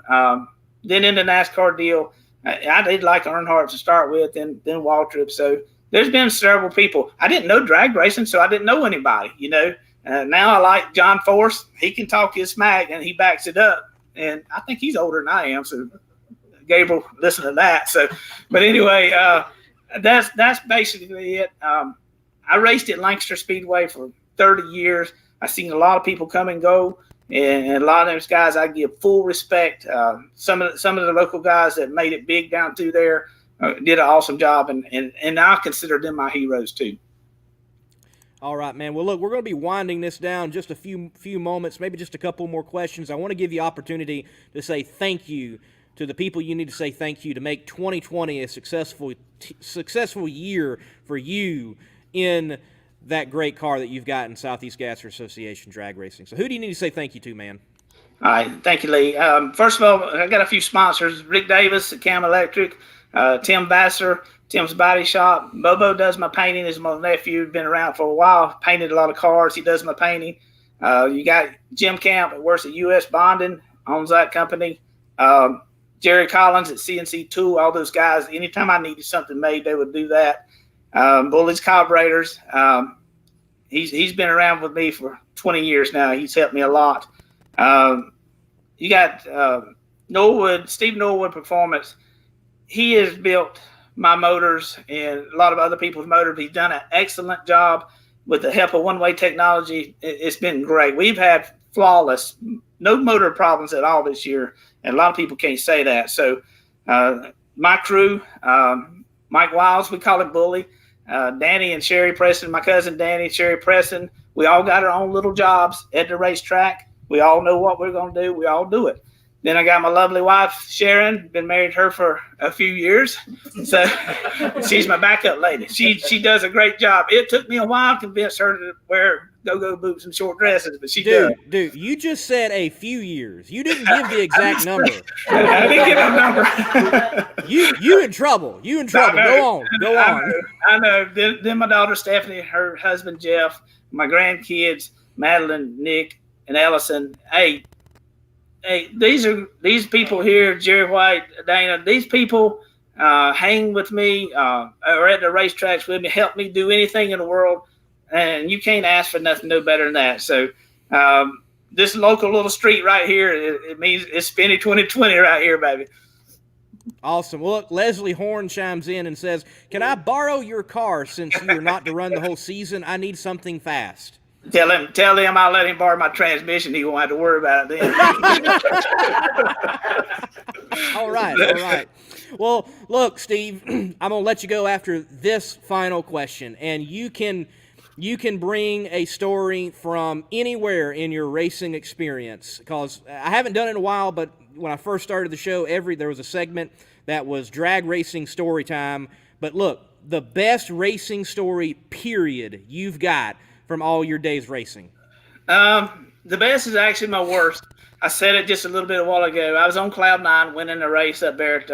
S5: Then in the NASCAR deal, I did like Earnhardt to start with, and then Waltrip, so there's been several people. I didn't know drag racing, so I didn't know anybody, Now I like John Force. He can talk his smack, and he backs it up. And I think he's older than I am, so Gabriel, listen to that. So, but anyway, that's basically it. I raced at Lancaster Speedway for 30 years. I've seen a lot of people come and go, and a lot of those guys I give full respect. Some of the local guys that made it big down through there did an awesome job, and I consider them my heroes too.
S1: All right, man. Well, look, we're going to be winding this down just a few moments, maybe just a couple more questions. I want to give you opportunity to say thank you to the people you need to say thank you to make 2020 a successful year for you in that great car that you've got in Southeast Gasser Association drag racing. So who do you need to say thank you to, man?
S5: All right, thank you, Lee. First of all, I got a few sponsors: Rick Davis at Cam Electric, Tim Vassar, Tim's Body Shop. Bobo does my painting. Is my nephew, been around for a while. Painted a lot of cars. He does my painting. You got Jim Camp, that works at U.S. Bonding, owns that company. Jerry Collins at CNC Tool. All those guys. Anytime I needed something made, they would do that. Bullies Carburetors. He's been around with me for 20 years now. He's helped me a lot. You got Norwood, Steve Norwood Performance. He has built my motors and a lot of other people's motors. He's done an excellent job with the help of one-way technology. It's been great. We've had flawless, no motor problems at all this year, and a lot of people can't say that. So my crew, Mike Wiles, we call him Bully, Danny and Sherry Preston, my cousin Danny, Sherry Preston, we all got our own little jobs at the racetrack. We all know what we're going to do. We all do it. Then I got my lovely wife, Sharon. Been married to her for a few years. So she's my backup lady. She does a great job. It took me a while to convince her to wear go-go boots and short dresses, but she does.
S1: Dude, you just said a few years. You didn't give the exact number.
S5: I didn't give a number.
S1: You in trouble. You in trouble. Go on.
S5: I know. Then my daughter, Stephanie, her husband, Jeff, my grandkids, Madeline, Nick, and Ellison. Hey, these people here, Jerry White, Dana, these people hang with me, or at the racetracks with me, help me do anything in the world, and you can't ask for nothing no better than that. So this local little street right here, it means it's Spinny 2020 right here, baby.
S1: Awesome. Well, look, Leslie Horn chimes in and says, "Can I borrow your car since you are not to run the whole season? I need something fast."
S5: Tell him I'll let him borrow my transmission. He won't have to worry about it then.
S1: All right. Well, look, Steve, I'm going to let you go after this final question, and you can bring a story from anywhere in your racing experience, because I haven't done it in a while, but when I first started the show, there was a segment that was drag racing story time. But look, the best racing story, period, you've got from all your days racing.
S5: The best is actually my worst. I said it just a little bit a while ago. I was on Cloud 9 winning a race up there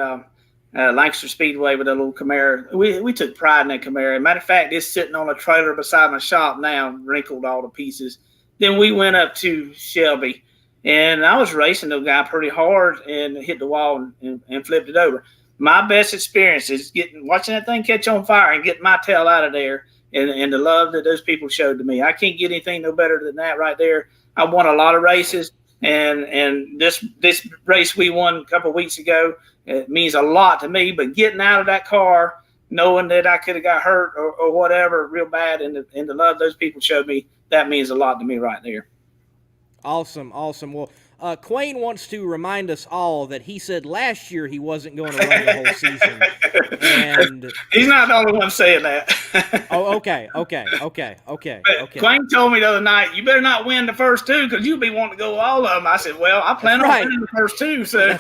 S5: at Lancaster Speedway with a little Camaro. We took pride in that Camaro. Matter of fact, it's sitting on a trailer beside my shop now, wrinkled all to pieces. Then we went up to Shelby, and I was racing the guy pretty hard and hit the wall and flipped it over. My best experience is watching that thing catch on fire and getting my tail out of there. And the love that those people showed to me. I can't get anything no better than that right there. I won a lot of races, and this race we won a couple of weeks ago, it means a lot to me. But getting out of that car, knowing that I could have got hurt or whatever real bad, and the love those people showed me, that means a lot to me right there.
S1: Awesome. Well, Quayne wants to remind us all that he said last year he wasn't going to run the whole season. And
S5: he's not the only one saying that.
S1: Oh, okay.
S5: Quayne told me the other night, you better not win the first two because you'll be wanting to go all of them. I said, well, I plan on winning the first two. So.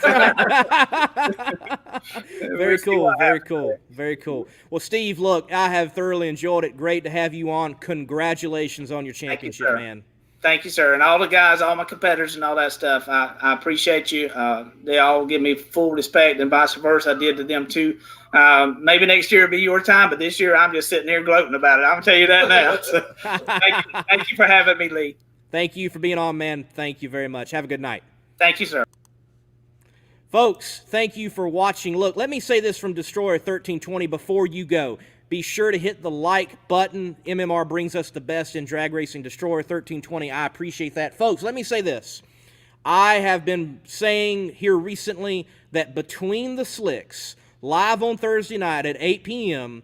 S1: Very cool. Well, Steve, look, I have thoroughly enjoyed it. Great to have you on. Congratulations on your championship, man.
S5: Thank you, sir. And all the guys, all my competitors and all that stuff, I appreciate you. They all give me full respect, and vice versa. I did to them too. Maybe next year will be your time, but this year I'm just sitting here gloating about it. I'm going to tell you that now. So, thank you for having me, Lee.
S1: Thank you for being on, man. Thank you very much. Have a good night.
S5: Thank you, sir.
S1: Folks, thank you for watching. Look, let me say this from Destroyer 1320 before you go. Be sure to hit the like button. MMR brings us the best in drag racing. Destroyer 1320, I appreciate that. Folks, let me say this. I have been saying here recently that Between the Slicks, live on Thursday night at 8 p.m.,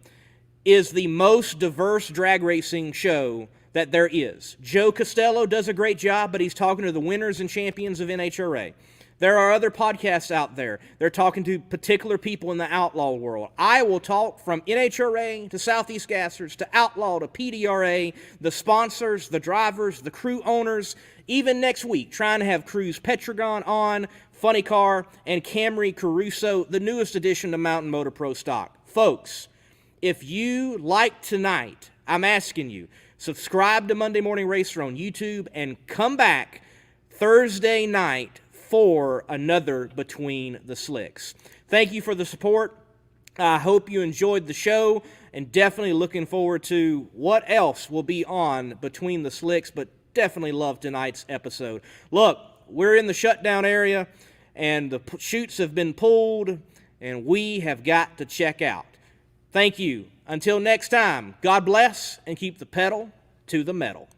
S1: is the most diverse drag racing show that there is. Joe Costello does a great job, but he's talking to the winners and champions of NHRA. There are other podcasts out there. They're talking to particular people in the outlaw world. I will talk from NHRA to Southeast Gassers to Outlaw to PDRA, the sponsors, the drivers, the crew owners, even next week, trying to have Cruz Petragon on, Funny Car, and Camry Caruso, the newest addition to Mountain Motor Pro stock. Folks, if you like tonight, I'm asking you, subscribe to Monday Morning Racer on YouTube and come back Thursday night for another Between the Slicks. Thank you for the support. I hope you enjoyed the show, and definitely looking forward to what else will be on Between the Slicks, but definitely love tonight's episode. Look, we're in the shutdown area, and the chutes have been pulled, and we have got to check out. Thank you. Until next time, God bless, and keep the pedal to the metal.